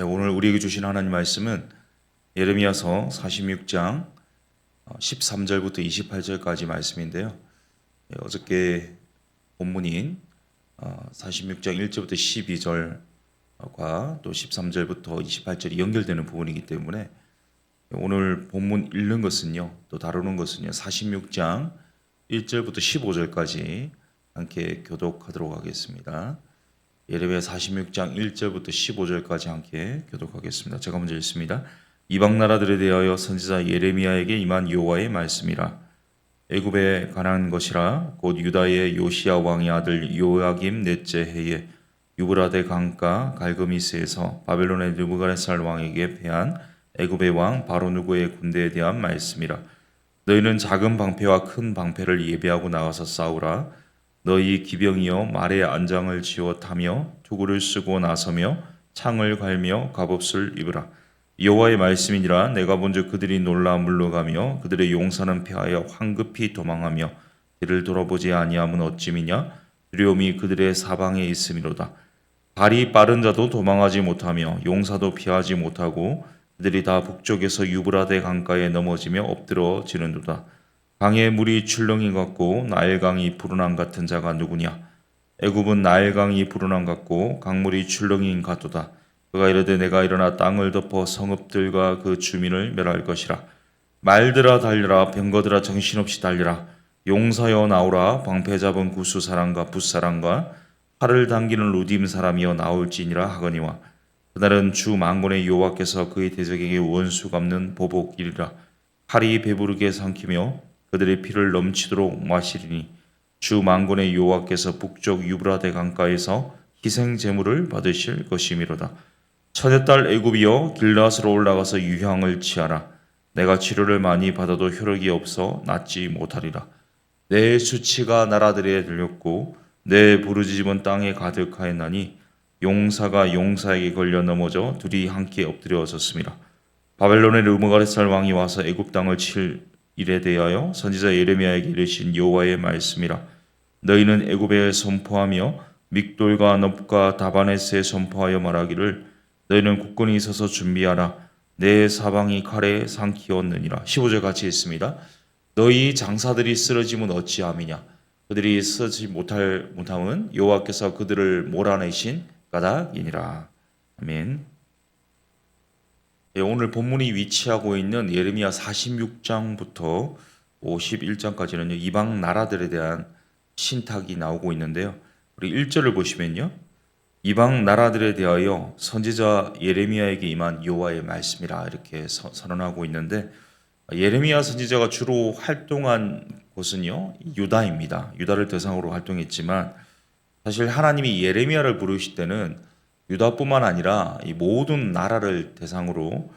오늘 우리에게 주신 하나님 말씀은 예레미야서 46장 13절부터 28절까지 말씀인데요. 어저께 본문인 46장 1절부터 12절과 또 13절부터 28절이 연결되는 부분이기 때문에 오늘 본문 읽는 것은요, 또 다루는 것은요, 46장 1절부터 15절까지 함께 교독하도록 하겠습니다. 예레미야 46장 1절부터 15절까지 함께 교독하겠습니다. 제가 먼저 읽습니다. 이방 나라들에 대하여 선지자 예레미야에게 임한 여호와의 말씀이라. 애굽에 관한 것이라. 곧 유다의 요시야 왕의 아들 요야김 넷째 해에 유브라데 강가 갈그미스에서 바벨론의 느부갓네살 왕에게 패한 애굽의 왕 바로누고의 군대에 대한 말씀이라. 너희는 작은 방패와 큰 방패를 예비하고 나가서 싸우라. 너희 기병이여 말의 안장을 지어 타며 투구를 쓰고 나서며 창을 갈며 갑옷을 입으라. 여호와의 말씀이니라. 내가 본즉 그들이 놀라 물러가며 그들의 용사는 패하여 황급히 도망하며 뒤를 돌아보지 아니함은 어찌미냐. 두려움이 그들의 사방에 있음이로다. 발이 빠른 자도 도망하지 못하며 용사도 피하지 못하고 그들이 다 북쪽에서 유브라데 강가에 넘어지며 엎드러지는도다. 강의 물이 출렁이 같고 나일강이 푸르난 같은 자가 누구냐? 애굽은 나일강이 푸르난 같고 강물이 출렁이인 같도다. 그가 이르되 내가 일어나 땅을 덮어 성읍들과 그 주민을 멸할 것이라. 말들아 달려라. 병거들아 정신없이 달려라. 용사여 나오라. 방패 잡은 구수 사람과 붓사람과 팔을 당기는 루딤 사람이여 나올지니라 하거니와. 그날은 주 만군의 여호와께서 그의 대적에게 원수 갚는 보복이리라. 칼이 배부르게 삼키며 그들의 피를 넘치도록 마시리니 주 만군의 여호와께서 북쪽 유브라데 강가에서 희생 제물을 받으실 것이미로다. 처녀딸 애굽이여 길앗으로 올라가서 유향을 취하라. 내가 치료를 많이 받아도 효력이 없어 낫지 못하리라. 내 수치가 나라들에 들렸고 내 부르짖음은 땅에 가득하였나니 용사가 용사에게 걸려 넘어져 둘이 함께 엎드려졌습니다. 바벨론의 느부갓네살 왕이 와서 애굽 땅을 칠 일에 대하여 선지자 예레미야에게 이르신 여호와의 말씀이라. 너희는 애굽에 선포하며 믹돌과 넙과 다바네스에 선포하여 말하기를 너희는 굳건히 서서 준비하라. 내 사방이 칼에 삼키었느니라. 15절 같이 있습니다. 너희 장사들이 쓰러짐은 어찌함이냐. 그들이 쓰지 못함은 여호와께서 그들을 몰아내신 까닭이니라. 아멘. 오늘 본문이 위치하고 있는 예레미야 46장부터 51장까지는요, 이방 나라들에 대한 신탁이 나오고 있는데요. 우리 1절을 보시면요, 이방 나라들에 대하여 선지자 예레미야에게 임한 여호와의 말씀이라 이렇게 선언하고 있는데, 예레미야 선지자가 주로 활동한 곳은요, 유다입니다. 유다를 대상으로 활동했지만 사실 하나님이 예레미야를 부르실 때는 유다뿐만 아니라 이 모든 나라를 대상으로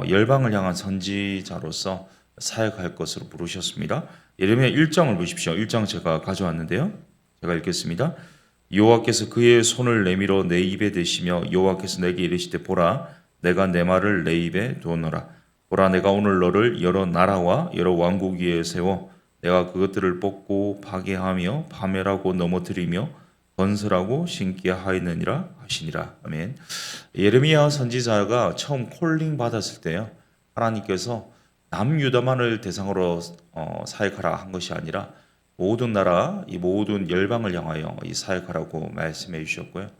열방을 향한 선지자로서 사역할 것으로 부르셨습니다. 예레미야 1장을 보십시오. 1장 제가 가져왔는데요. 제가 읽겠습니다. 여호와께서 그의 손을 내밀어 내 입에 대시며 여호와께서 내게 이르시되 보라 내가 내 말을 내 입에 두었노라. 보라 내가 오늘 너를 여러 나라와 여러 왕국 위에 세워 내가 그것들을 뽑고 파괴하며 파멸하고 넘어뜨리며 건설하고 신게 하였느니라 하시니라. 아멘. 예레미야 선지자가 처음 콜링 받았을 때요, 하나님께서 남유다만을 대상으로 사역하라 한 것이 아니라 모든 나라, 이 모든 열방을 향하여 이 사역하라고 말씀해 주셨고요.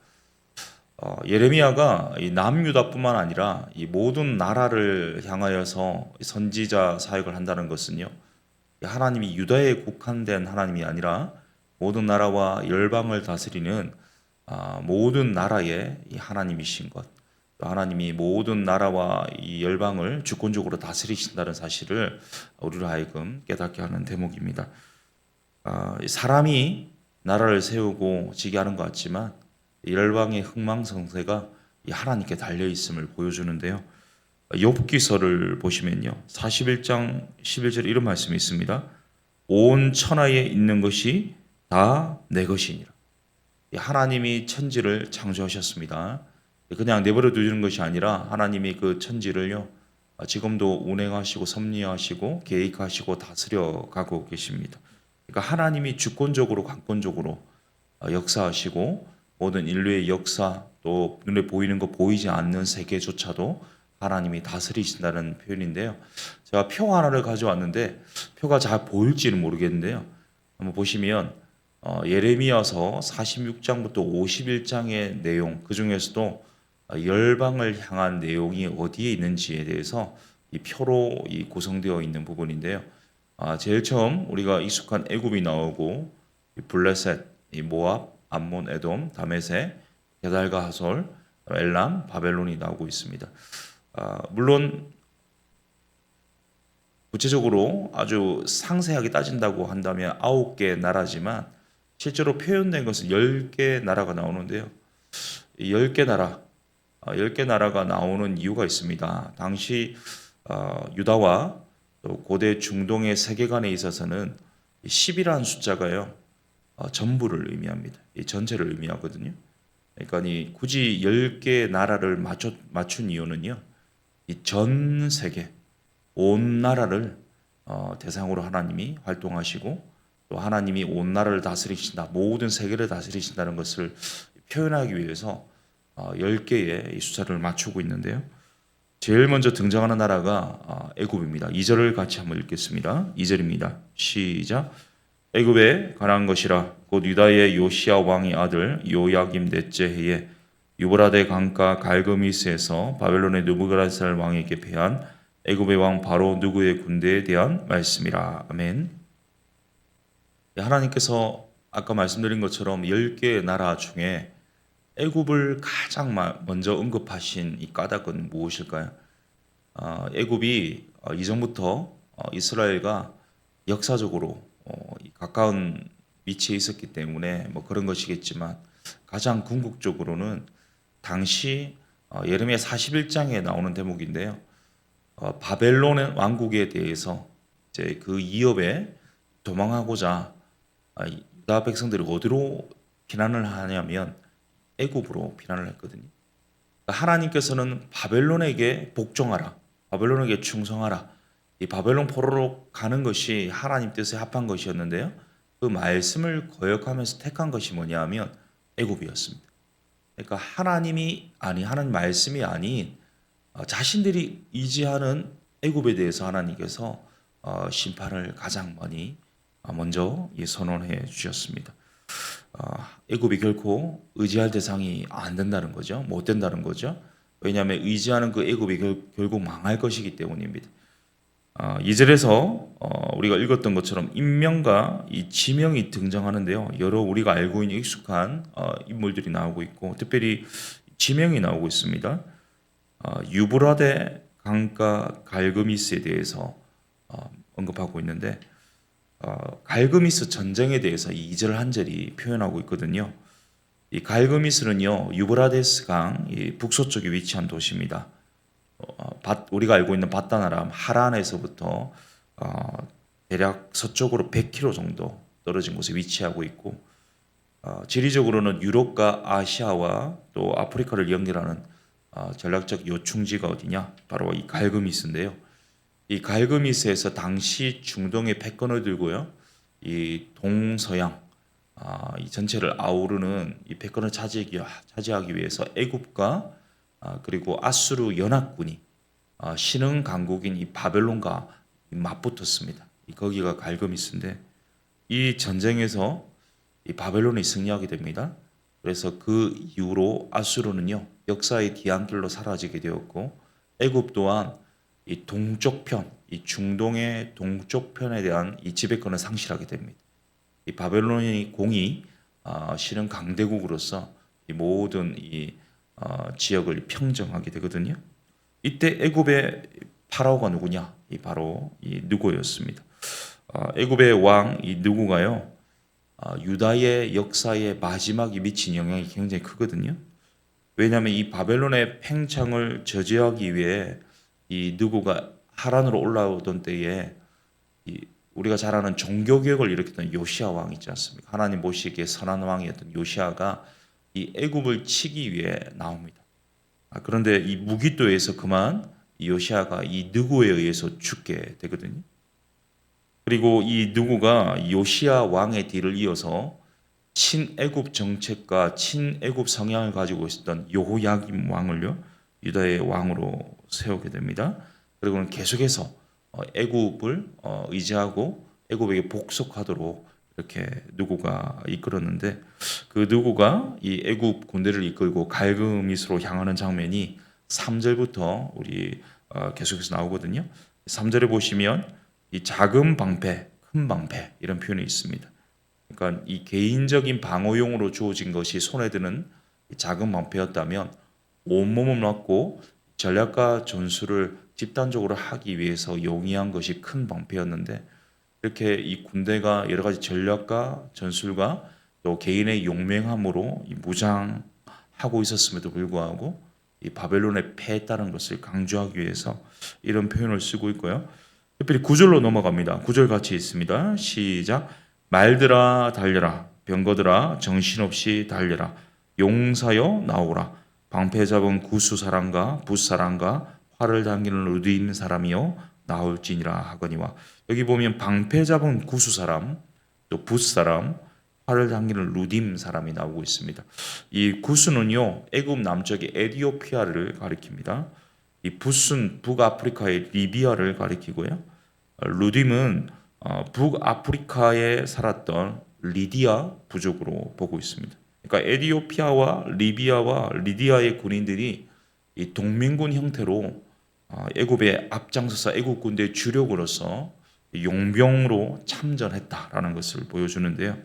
예레미야가 이 남유다뿐만 아니라 이 모든 나라를 향하여서 선지자 사역을 한다는 것은요, 하나님이 유다에 국한된 하나님이 아니라 모든 나라와 열방을 다스리는 모든 나라의 하나님이신 것, 하나님이 모든 나라와 이 열방을 주권적으로 다스리신다는 사실을 우리로 하여금 깨닫게 하는 대목입니다. 사람이 나라를 세우고 지게 하는 것 같지만 열방의 흥망성쇠가 하나님께 달려 있음을 보여주는데요. 욥기서를 보시면요, 41장 11절 이런 말씀이 있습니다. 온 천하에 있는 것이 다 내 것이니라. 하나님이 천지를 창조하셨습니다. 그냥 내버려 두는 것이 아니라 하나님이 그 천지를요, 지금도 운행하시고 섭리하시고 계획하시고 다스려 가고 계십니다. 그러니까 하나님이 주권적으로 강권적으로 역사하시고 모든 인류의 역사 또 눈에 보이는 거 보이지 않는 세계조차도 하나님이 다스리신다는 표현인데요. 제가 표 하나를 가져왔는데 표가 잘 보일지는 모르겠는데요. 한번 보시면 예레미야서 46장부터 51장의 내용 그 중에서도 열방을 향한 내용이 어디에 있는지에 대해서 이 표로 구성되어 있는 부분인데요. 제일 처음 우리가 익숙한 애굽이 나오고 이 블레셋, 이 모압, 암몬, 에돔, 다메섹, 게달과 하솔, 엘람, 바벨론이 나오고 있습니다. 물론 구체적으로 아주 상세하게 따진다고 한다면 9개 나라지만 실제로 표현된 것은 10개 나라가 나오는데요. 이 10개 나라, 10개 나라가 나오는 이유가 있습니다. 당시 유다와 또 고대 중동의 세계관에 있어서는 10이라는 숫자가요. 전부를 의미합니다. 이 전체를 의미하거든요. 그러니까 굳이 10개 나라를 맞춘 이유는요. 이 전 세계 온 나라를 대상으로 하나님이 활동하시고 또 하나님이 온 나라를 다스리신다. 모든 세계를 다스리신다는 것을 표현하기 위해서 10개의 숫자를 맞추고 있는데요. 제일 먼저 등장하는 나라가 애굽입니다. 2절을 같이 한번 읽겠습니다. 2절입니다. 시작. 애굽에 가난 것이라 곧 유다의 요시야 왕의 아들 요야김 넷째 해에 유브라데 강가 갈그미스에서 바벨론의 느부갓네살 왕에게 패한 애굽의 왕 바로 누구의 군대에 대한 말씀이라. 아멘. 하나님께서 아까 말씀드린 것처럼 10개의 나라 중에 애굽을 가장 먼저 언급하신 이 까닭은 무엇일까요? 애굽이 이전부터 이스라엘과 역사적으로 가까운 위치에 있었기 때문에 뭐 그런 것이겠지만 가장 궁극적으로는 당시 예레미야 41장에 나오는 대목인데요. 바벨론 왕국에 대해서 이제 그 위협에 도망하고자 유다 백성들이 어디로 피난을 하냐면 애굽으로 피난을 했거든요. 하나님께서는 바벨론에게 복종하라, 바벨론에게 충성하라. 이 바벨론 포로로 가는 것이 하나님 뜻에 합한 것이었는데요. 그 말씀을 거역하면서 택한 것이 뭐냐하면 애굽이었습니다. 그러니까 하나님 말씀이 아닌 자신들이 의지하는 애굽에 대해서 하나님께서 심판을 가장 먼저 선언해 주셨습니다. 애굽이 결코 의지할 대상이 안 된다는 거죠. 못 된다는 거죠. 왜냐하면 의지하는 그 애굽이 결국 망할 것이기 때문입니다. 2절에서 우리가 읽었던 것처럼 인명과 이 지명이 등장하는데요. 여러 우리가 알고 있는 익숙한 인물들이 나오고 있고 특별히 지명이 나오고 있습니다. 유브라데 강가 갈그미스에 대해서 언급하고 있는데 갈그미스 전쟁에 대해서 2절 한 절이 표현하고 있거든요. 이 갈그미스는요 유브라데스 강 북서쪽에 위치한 도시입니다. 우리가 알고 있는 바다나라 하란에서부터 대략 서쪽으로 100km 정도 떨어진 곳에 위치하고 있고 지리적으로는 유럽과 아시아와 또 아프리카를 연결하는 전략적 요충지가 어디냐? 바로 이 갈그미스인데요. 이 갈그미스에서 당시 중동의 패권을 들고요, 이 동서양 이 전체를 아우르는 이 패권을 차지하기 위해서 애굽과 그리고 아수르 연합군이 신흥 강국인 이 바벨론과 맞붙었습니다. 거기가 갈그미스인데 이 전쟁에서 이 바벨론이 승리하게 됩니다. 그래서 그 이후로 아수르는요 역사의 뒤안길로 사라지게 되었고 애굽 또한 이 동쪽편, 이 중동의 동쪽편에 대한 이 지배권을 상실하게 됩니다. 이 바벨론의 공이 신흥 강대국으로서 이 모든 이 지역을 평정하게 되거든요. 이때 애굽의 파라오가 누구냐? 이 바로 이 느고였습니다. 애굽의 왕 이 느고가요. 유다의 역사의 마지막에 미친 영향이 굉장히 크거든요. 왜냐하면 이 바벨론의 팽창을 저지하기 위해 이 느고가 하란으로 올라오던 때에 우리가 잘 아는 종교개혁을 일으켰던 요시야 왕 있지 않습니까? 하나님 보시기에 선한 왕이었던 요시야가 이 애굽을 치기 위해 나옵니다. 그런데 이 무기또에서 그만 이 요시야가 이 느고에 의해서 죽게 되거든요. 그리고 이 느고가 요시야 왕의 뒤를 이어서 친애굽 정책과 친애굽 성향을 가지고 있었던 여호야김 왕을요 유다의 왕으로 세우게 됩니다. 그리고는 계속해서 애굽을 의지하고 애굽에게 복속하도록 이렇게 누구가 이끌었는데 그 누구가 이 애굽 군대를 이끌고 갈그미스로 향하는 장면이 3절부터 우리 계속해서 나오거든요. 3절에 보시면 이 작은 방패, 큰 방패 이런 표현이 있습니다. 그러니까 이 개인적인 방어용으로 주어진 것이 손에 드는 작은 방패였다면 온몸을 맞고 전략과 전술을 집단적으로 하기 위해서 용이한 것이 큰 방패였는데 이렇게 이 군대가 여러 가지 전략과 전술과 또 개인의 용맹함으로 무장하고 있었음에도 불구하고 이 바벨론에 패했다는 것을 강조하기 위해서 이런 표현을 쓰고 있고요. 특별히 9절로 넘어갑니다. 9절 같이 있습니다. 시작. 말들아 달려라, 병거들아 정신없이 달려라, 용사여 나오라, 방패 잡은 구수 사람과 붓 사람과 활을 당기는 루딘 사람이여 나올지니라 하거니와. 여기 보면 방패 잡은 구수 사람, 또 붓 사람, 활을 당기는 루딤 사람이 나오고 있습니다. 이 구수는요 애굽 남쪽의 에디오피아를 가리킵니다. 이 붓은 북아프리카의 리비아를 가리키고요. 루딤은 북아프리카에 살았던 리디아 부족으로 보고 있습니다. 그러니까 에디오피아와 리비아와 리디아의 군인들이 이 동맹군 형태로 애굽에 앞장서서 애굽 군대의 주력으로서 용병으로 참전했다라는 것을 보여주는데요.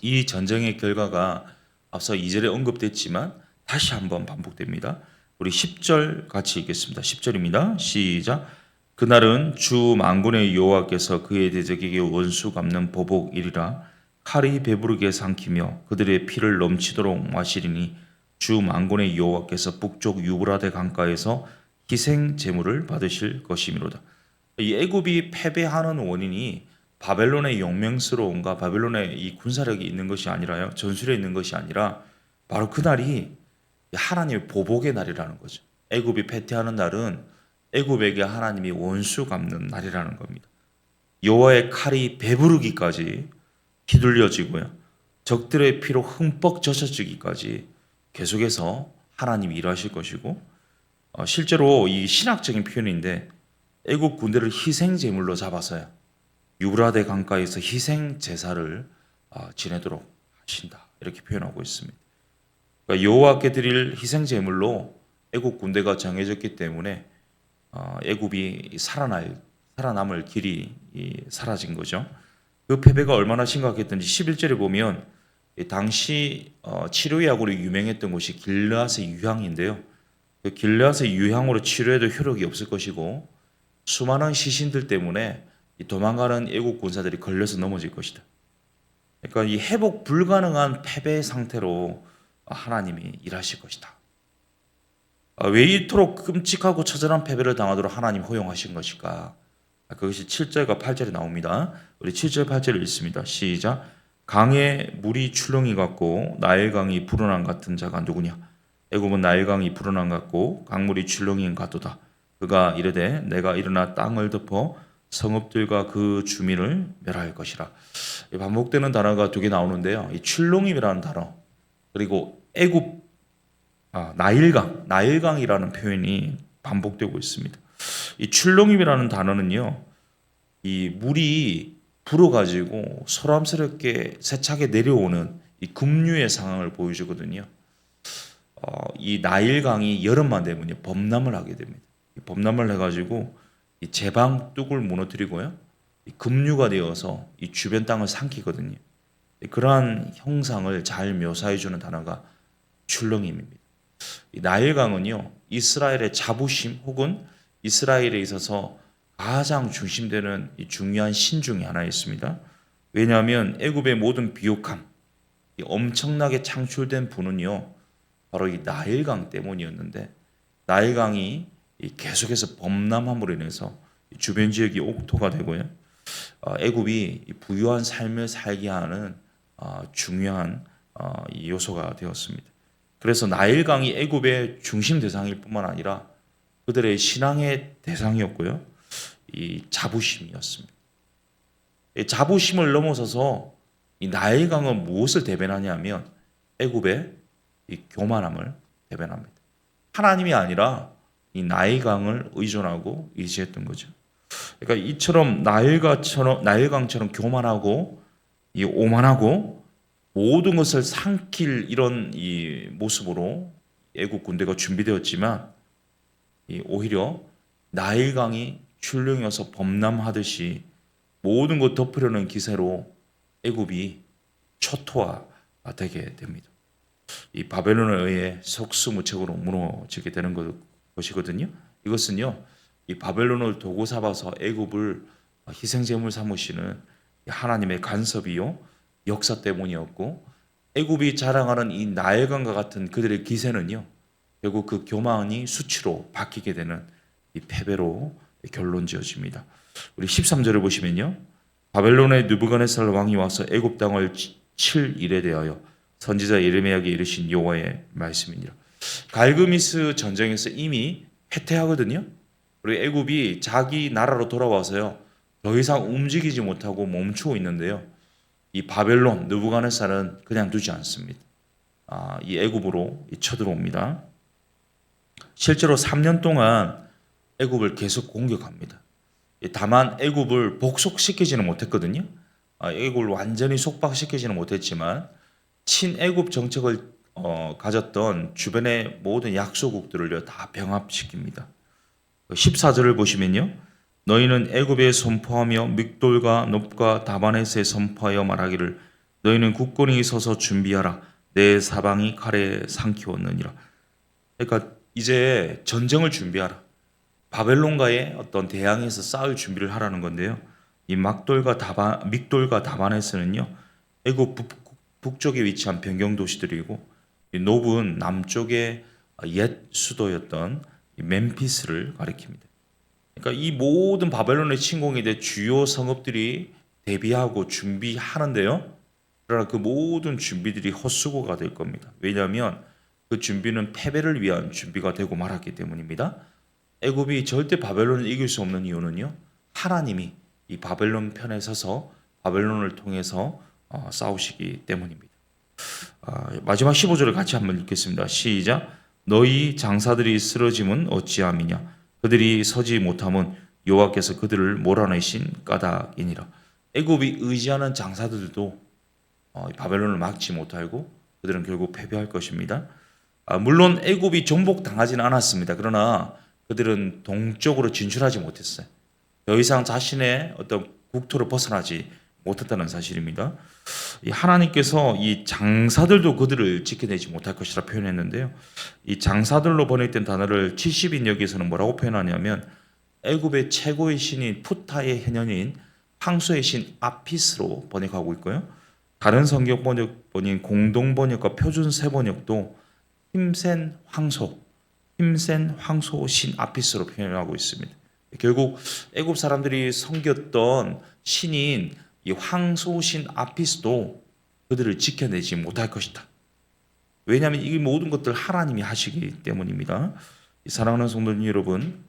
이 전쟁의 결과가 앞서 2절에 언급됐지만 다시 한번 반복됩니다. 우리 10절 같이 읽겠습니다. 10절입니다. 시작. 그날은 주 만군의 여호와께서 그의 대적에게 원수 갚는 보복이리라. 칼이 배부르게 삼키며 그들의 피를 넘치도록 마시리니 주 만군의 여호와께서 북쪽 유브라데 강가에서 희생 제물을 받으실 것이미로다. 이 애굽이 패배하는 원인이 바벨론의 용맹스러움과 바벨론의 이 군사력이 있는 것이 아니라요, 전술에 있는 것이 아니라 바로 그날이 하나님의 보복의 날이라는 거죠. 애굽이 패퇴하는 날은 애굽에게 하나님이 원수 갚는 날이라는 겁니다. 여호와의 칼이 배부르기까지 휘둘려지고요, 적들의 피로 흠뻑 젖어지기까지 계속해서 하나님이 일하실 것이고, 실제로 이 신학적인 표현인데 애굽 군대를 희생 제물로 잡아서요 유브라데 강가에서 희생 제사를 지내도록 하신다, 이렇게 표현하고 있습니다. 그러니까 여호와께 드릴 희생 제물로 애굽 군대가 정해졌기 때문에 애굽이 살아남을 길이 사라진 거죠. 그 패배가 얼마나 심각했던지 11절에 보면 당시 치료약으로 유명했던 곳이 길르앗의 유향인데요. 그 길르앗의 유향으로 치료해도 효력이 없을 것이고 수많은 시신들 때문에 도망가는 애국 군사들이 걸려서 넘어질 것이다. 그러니까 이 회복 불가능한 패배 상태로 하나님이 일하실 것이다. 왜 이토록 끔찍하고 처절한 패배를 당하도록 하나님 허용하신 것일까? 그것이 7절과 8절에 나옵니다. 우리 7절 8절을 읽습니다. 시작. 강에 물이 출렁이 같고 나일강이 불어난 같은 자가 누구냐? 애굽은 나일강이 불어난 같고 강물이 출렁이 같도다. 그가 이르되 내가 일어나 땅을 덮어 성읍들과 그 주민을 멸할 것이라. 반복되는 단어가 두 개 나오는데요. 이 출렁임이라는 단어, 그리고 애굽 나일강이라는 표현이 반복되고 있습니다. 이 출렁임이라는 단어는요, 이 물이 불어가지고 소람스럽게 세차게 내려오는 이 급류의 상황을 보여주거든요. 이 나일강이 여름만 되면요 범람을 하게 됩니다. 범람을 해가지고 이 제방 뚝을 무너뜨리고요, 이 급류가 되어서 이 주변 땅을 삼키거든요. 그러한 형상을 잘 묘사해주는 단어가 출렁임입니다. 이 나일강은요 이스라엘의 자부심 혹은 이스라엘에 있어서 가장 중심되는 이 중요한 신 중에 하나였습니다. 왜냐하면 애굽의 모든 비옥함, 이 엄청나게 창출된 부는요 바로 이 나일강 때문이었는데, 나일강이 계속해서 범람함으로 인해서 주변 지역이 옥토가 되고요, 애굽이 부유한 삶을 살게 하는 중요한 요소가 되었습니다. 그래서 나일강이 애굽의 중심 대상일 뿐만 아니라 그들의 신앙의 대상이었고요, 이 자부심이었습니다. 이 자부심을 넘어서서 이 나일 강은 무엇을 대변하냐면 애굽의 이 교만함을 대변합니다. 하나님이 아니라 이 나일 강을 의존하고 의지했던 거죠. 그러니까 이처럼 나일강처럼 교만하고 이 오만하고 모든 것을 삼킬 이런 이 모습으로 애국 군대가 준비되었지만 오히려 나일강이 출렁여서 범람하듯이 모든 것 덮으려는 기세로 애굽이 초토화되게 됩니다. 이 바벨론에 의해 속수무책으로 무너지게 되는 것이거든요. 이것은요, 이 바벨론을 도구 삼아서 애굽을 희생제물 삼으시는 하나님의 간섭이요 역사 때문이었고, 애굽이 자랑하는 이 나일강과 같은 그들의 기세는요 결국 그 교만이 수치로 바뀌게 되는 이 패배로 결론지어집니다. 우리 13절을 보시면요, 바벨론의 느부갓네살 왕이 와서 애굽 땅을 칠 일에 대하여 선지자 예레미야에게 이르신 여호와의 말씀이니라. 갈그미스 전쟁에서 이미 패퇴하거든요. 그리고 애굽이 자기 나라로 돌아와서요 더 이상 움직이지 못하고 멈추어 있는데요, 이 바벨론 느부갓네살은 그냥 두지 않습니다. 이 애굽으로 쳐들어옵니다. 실제로 3년 동안 애굽을 계속 공격합니다. 다만 애굽을 복속시키지는 못했거든요. 애굽을 완전히 속박시키지는 못했지만 친애굽 정책을 가졌던 주변의 모든 약소국들을 다 병합시킵니다. 14절을 보시면요, 너희는 애굽에 선포하며 믹돌과 놉과 다바넷에 선포하여 말하기를 너희는 굳건히 서서 준비하라. 내 사방이 칼에 삼키웠느니라. 그러니까 이제 전쟁을 준비하라. 바벨론과의 어떤 대항에서 싸울 준비를 하라는 건데요. 이 믹돌과 다바넷은요 애굽 북쪽에 위치한 변경 도시들이고, 이 놉은 남쪽의 옛 수도였던 멤피스를 가리킵니다. 그러니까 이 모든 바벨론의 침공에 대해 주요 성읍들이 대비하고 준비하는데요. 그러나 그 모든 준비들이 헛수고가 될 겁니다. 왜냐하면 그 준비는 패배를 위한 준비가 되고 말았기 때문입니다. 애굽이 절대 바벨론을 이길 수 없는 이유는요, 하나님이 이 바벨론 편에 서서 바벨론을 통해서 싸우시기 때문입니다. 마지막 15절을 같이 한번 읽겠습니다. 시작. 너희 장사들이 쓰러짐은 어찌함이냐 그들이 서지 못함은 여호와께서 그들을 몰아내신 까닭이니라. 애굽이 의지하는 장사들도 바벨론을 막지 못하고 그들은 결국 패배할 것입니다. 물론 애굽이 정복당하지는 않았습니다. 그러나 그들은 동쪽으로 진출하지 못했어요. 더 이상 자신의 어떤 국토를 벗어나지 못했다는 사실입니다. 하나님께서 이 장사들도 그들을 지켜내지 못할 것이라 표현했는데요. 이 장사들로 번역된 단어를 70인역에서는 뭐라고 표현하냐면 애굽의 최고의 신인 푸타의 해년인 황소의 신 아피스로 번역하고 있고요. 다른 성경 번역본인 공동번역과 표준세 번역도 힘센 황소 신 아피스로 표현하고 있습니다. 결국 애굽 사람들이 섬겼던 신인 이 황소신 아피스도 그들을 지켜내지 못할 것이다. 왜냐하면 이 모든 것들 하나님이 하시기 때문입니다. 사랑하는 성도님 여러분,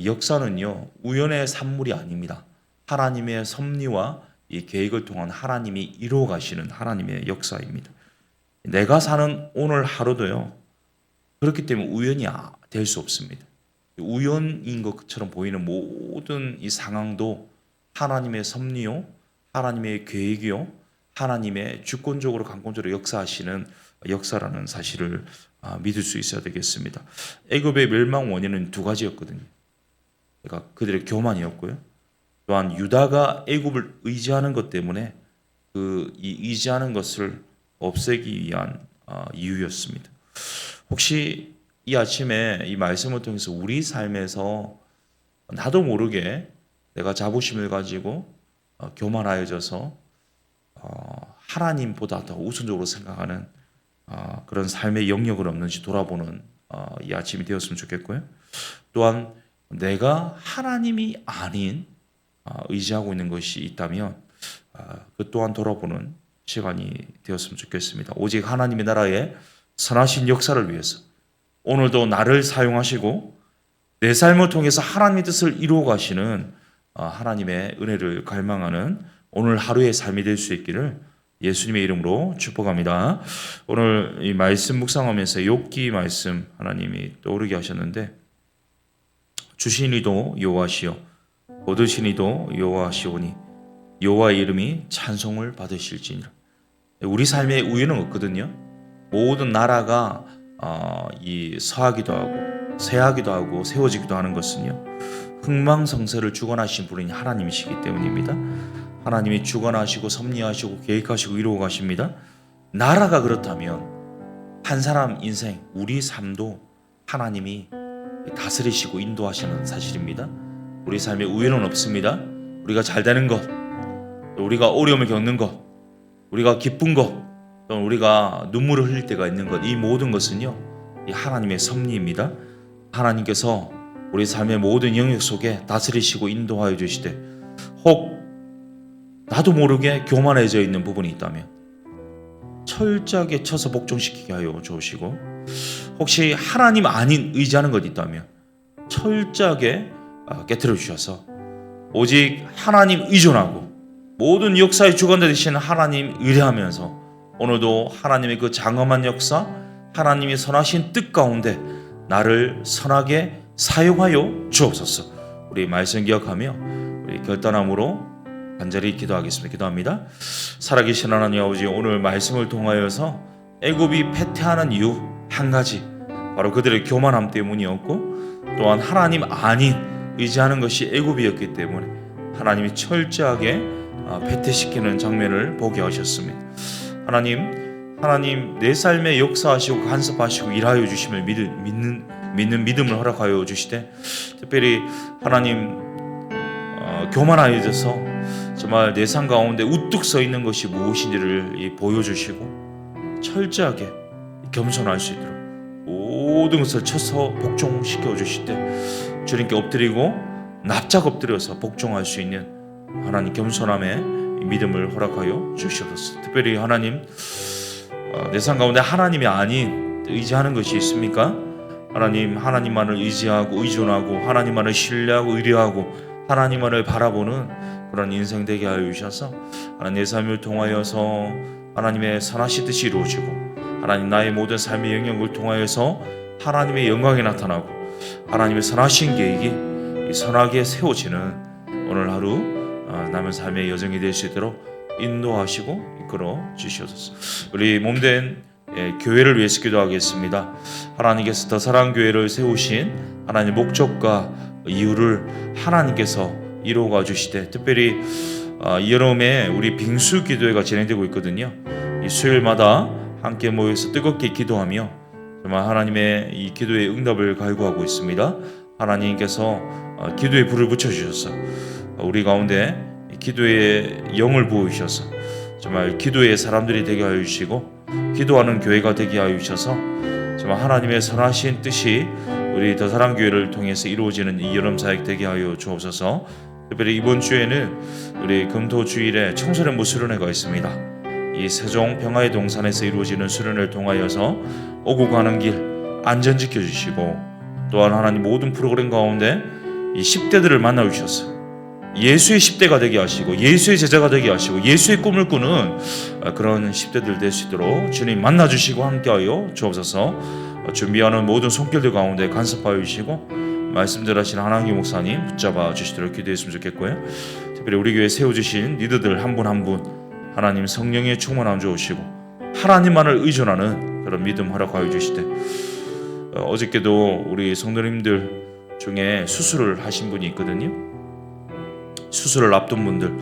역사는요 우연의 산물이 아닙니다. 하나님의 섭리와 이 계획을 통한 하나님이 이루어 가시는 하나님의 역사입니다. 내가 사는 오늘 하루도요 그렇기 때문에 우연이 될 수 없습니다. 우연인 것처럼 보이는 모든 이 상황도 하나님의 섭리요, 하나님의 계획이요, 하나님의 주권적으로 강권적으로 역사하시는 역사라는 사실을 믿을 수 있어야 되겠습니다. 애굽의 멸망 원인은 두 가지였거든요. 그러니까 그들의 교만이었고요. 또한 유다가 애굽을 의지하는 것 때문에 이 의지하는 것을 없애기 위한 이유였습니다. 혹시 이 아침에 이 말씀을 통해서 우리 삶에서 나도 모르게 내가 자부심을 가지고 교만하여져서 하나님보다 더 우선적으로 생각하는 그런 삶의 영역은 없는지 돌아보는 이 아침이 되었으면 좋겠고요. 또한 내가 하나님이 아닌 의지하고 있는 것이 있다면 그 또한 돌아보는 시간이 되었으면 좋겠습니다. 오직 하나님의 나라의 선하신 역사를 위해서 오늘도 나를 사용하시고 내 삶을 통해서 하나님의 뜻을 이루어 가시는 하나님의 은혜를 갈망하는 오늘 하루의 삶이 될 수 있기를 예수님의 이름으로 축복합니다. 오늘 이 말씀 묵상하면서 욥기 말씀 하나님이 떠오르게 하셨는데, 주신 이도 여호와시요 얻으신 이도 여호와시오니 여호와의 이름이 찬송을 받으실지니라. 우리 삶에 우연은 없거든요. 모든 나라가 이 서하기도 하고 쇠하기도 하고 세워지기도 하는 것은요, 흥망성쇠를 주관하신 분이 하나님이시기 때문입니다. 하나님이 주관하시고 섭리하시고 계획하시고 이루어 가십니다. 나라가 그렇다면 한 사람 인생, 우리 삶도 하나님이 다스리시고 인도하시는 사실입니다. 우리 삶에 우연은 없습니다. 우리가 잘 되는 것, 우리가 어려움을 겪는 것, 우리가 기쁜 것, 또는 우리가 눈물을 흘릴 때가 있는 것, 이 모든 것은요, 이 하나님의 섭리입니다. 하나님께서 우리 삶의 모든 영역 속에 다스리시고 인도하여 주시되, 혹 나도 모르게 교만해져 있는 부분이 있다면 철저하게 쳐서 복종시키게 하여 주시고, 혹시 하나님 아닌 의지하는 것이 있다면 철저하게 깨트려 주셔서 오직 하나님 의존하고 모든 역사의 주관자 되시는 하나님 의뢰하면서 오늘도 하나님의 그 장엄한 역사, 하나님이 선하신 뜻 가운데 나를 선하게 사용하여 주옵소서. 우리 말씀 기억하며 우리 결단함으로 간절히 기도하겠습니다. 기도합니다. 살아계신 하나님 아버지, 오늘 말씀을 통하여서 애굽이 패퇴하는 이유 한 가지, 바로 그들의 교만함 때문이었고, 또한 하나님 아닌 의지하는 것이 애굽이었기 때문에 하나님이 철저하게 패퇴시키는 장면을 보게 하셨습니다. 하나님 내 삶에 역사하시고 간섭하시고 일하여 주심을 믿는 믿음을 허락하여 주시되, 특별히 하나님 교만하여져서 정말 내 삶 가운데 우뚝 서 있는 것이 무엇인지를 보여주시고 철저하게 겸손할 수 있도록 모든 것을 쳐서 복종시켜 주실 때 주님께 엎드리고 납작 엎드려서 복종할 수 있는 하나님 겸손함의 믿음을 허락하여 주시옵소서. 특별히 하나님, 내 삶 가운데 하나님이 아닌 의지하는 것이 있습니까? 하나님만을 의지하고 의존하고 하나님만을 신뢰하고 의뢰하고 하나님만을 바라보는 그런 인생 되게 하여 주셔서 하나님 내 삶을 통하여서 하나님의 선하신 뜻이 이루어지고, 하나님 나의 모든 삶의 영역을 통하여서 하나님의 영광이 나타나고 하나님의 선하신 계획이 선하게 세워지는 오늘 하루 남은 삶의 여정이 될 수 있도록 인도하시고 이끌어 주시옵소서. 우리 몸된 교회를 위해서 기도하겠습니다. 하나님께서 더 사랑 교회를 세우신 하나님 목적과 이유를 하나님께서 이루어가 주시되, 특별히 이 여름에 우리 빙수 기도회가 진행되고 있거든요. 이 수요일마다 함께 모여서 뜨겁게 기도하며 정말 하나님의 이 기도의 응답을 갈구하고 있습니다. 하나님께서 기도에 불을 붙여주셔서 우리 가운데 기도의 영을 부어주셔서 정말 기도의 사람들이 되게 하여 주시고 기도하는 교회가 되게 하여 주셔서 정말 하나님의 선하신 뜻이 우리 더사랑교회를 통해서 이루어지는 이 여름 사역 되게 하여 주옵소서. 특별히 이번 주에는 우리 금토주일에 청소년부 수련회가 있습니다. 이 세종 평화의 동산에서 이루어지는 수련회를 통하여서 오고 가는 길 안전 지켜주시고, 또한 하나님 모든 프로그램 가운데 이 10대들을 만나 주셔서 예수의 10대가 되게 하시고 예수의 제자가 되게 하시고 예수의 꿈을 꾸는 그런 10대들 될 수 있도록 주님 만나 주시고 함께하여 주옵소서. 준비하는 모든 손길들 가운데 간섭하여 주시고 말씀들 하신 하나님 목사님 붙잡아 주시도록 기도했으면 좋겠고요. 특별히 우리 교회 세워주신 리더들 한 분 한 분 하나님 성령의 충만함 주시고 하나님만을 의존하는 그런 믿음 허락하여 주시되, 어저께도 우리 성도님들 중에 수술을 하신 분이 있거든요. 수술을 앞둔 분들,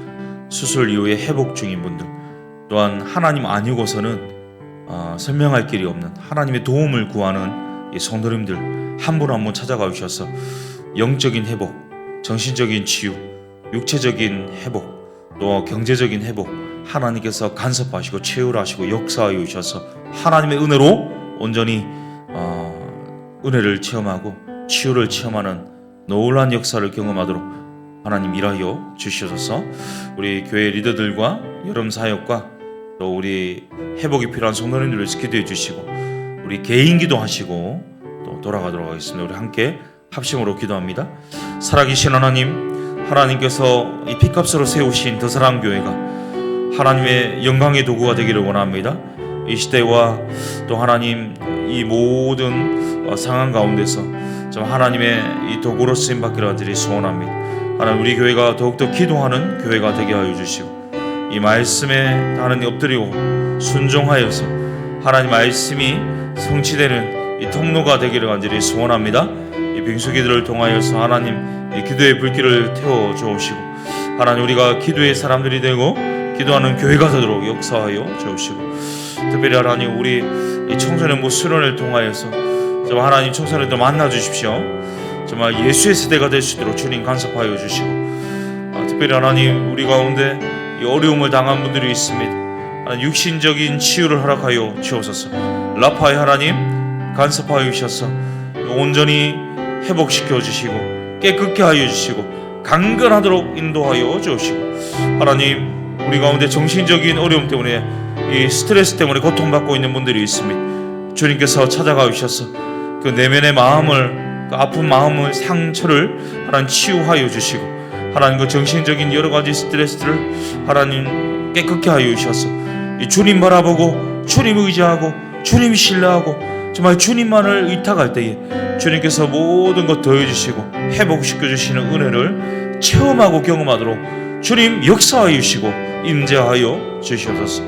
수술 이후에 회복 중인 분들, 또한 하나님 아니고서는 설명할 길이 없는 하나님의 도움을 구하는 이 성도님들 한 분 한 분 찾아가 주셔서 영적인 회복, 정신적인 치유, 육체적인 회복, 또 경제적인 회복 하나님께서 간섭하시고 채울하시고 역사하여 주셔서 하나님의 은혜로 온전히 은혜를 체험하고 치유를 체험하는 놀라운 역사를 경험하도록 하나님 일하여 주셔서 우리 교회 리더들과 여름 사역과 또 우리 회복이 필요한 성도님들을 위해서 기도해 주시고 우리 개인 기도하시고 또 돌아가도록 하겠습니다. 우리 함께 합심으로 기도합니다. 살아계신 하나님, 하나님께서 이 피값으로 세우신 더사랑교회가 하나님의 영광의 도구가 되기를 원합니다. 이 시대와 또 하나님 이 모든 상황 가운데서 좀 하나님의 이 도구로 쓰임 받기를 간절히 소원합니다. 하나님 우리 교회가 더욱더 기도하는 교회가 되게 하여 주시고 이 말씀에 하나님 엎드리고 순종하여서 하나님 말씀이 성취되는 이 통로가 되기를 간절히 소원합니다. 이 빙수기들을 통하여서 하나님 이 기도의 불길을 태워 주옵시고 하나님 우리가 기도의 사람들이 되고 기도하는 교회가 되도록 역사하여 주옵시고 특별히 하나님 우리 이 청소년부 수련을 통하여서 정말 하나님 청소년들 만나 주십시오. 정말 예수의 세대가 될 수 있도록 주님 간섭하여 주시고 특별히 하나님 우리 가운데 이 어려움을 당한 분들이 있습니다. 하나님 육신적인 치유를 허락하여 주옵소서. 라파의 하나님 간섭하여 주셔서 온전히 회복시켜 주시고 깨끗게 하여 주시고 강건하도록 인도하여 주옵시고 하나님 우리 가운데 정신적인 어려움 때문에 이 스트레스 때문에 고통받고 있는 분들이 있습니다. 주님께서 찾아가 주셔서 그 내면의 마음을 그 아픈 마음을 상처를 하나님 치유하여 주시고 하나님 그 정신적인 여러 가지 스트레스를 하나님 깨끗게 하여 주셔서 이 주님 바라보고 주님 의지하고 주님 신뢰하고 정말 주님만을 의탁할 때에 주님께서 모든 것 더해 주시고 회복시켜 주시는 은혜를 체험하고 경험하도록 주님 역사하여 주시고 임재하여 주시옵소서.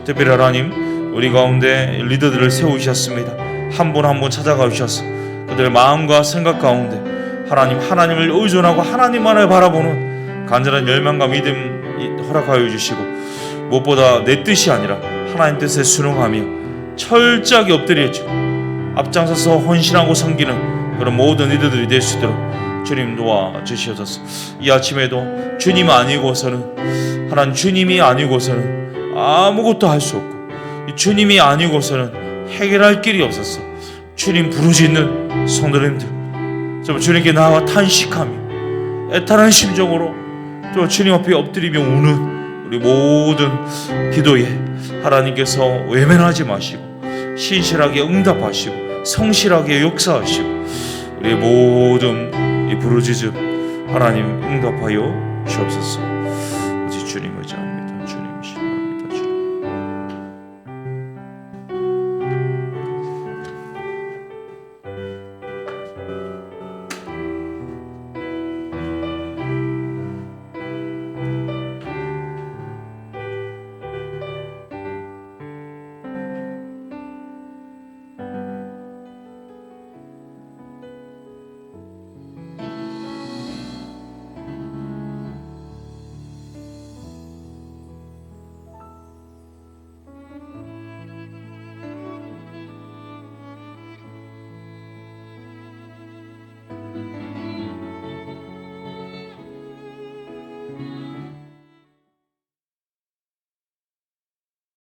특별히 하나님 우리 가운데 리더들을 세우셨습니다. 한 분 한 분 찾아가 주셔서 그들의 마음과 생각 가운데 하나님을 의존하고 하나님만을 바라보는 간절한 열망과 믿음 허락하여 주시고 무엇보다 내 뜻이 아니라 하나님 뜻에 순응하며 철저하게 엎드려지고 앞장서서 헌신하고 섬기는 그런 모든 리더들이 될 수 있도록 주님 도와주시옵소서. 이 아침에도 주님 아니고서는 하나님 주님이 아니고서는 아무것도 할 수 없고 주님이 아니고서는 해결할 길이 없었어. 주님 부르짖는 성도님들 좀 주님께 나와 탄식하며 애타는 심정으로 또 주님 앞에 엎드리며 우는 우리 모든 기도에 하나님께서 외면하지 마시고 신실하게 응답하시고 성실하게 역사하시고 우리의 모든 이 부르짖음 하나님 응답하여 주옵소서. 오직 주님을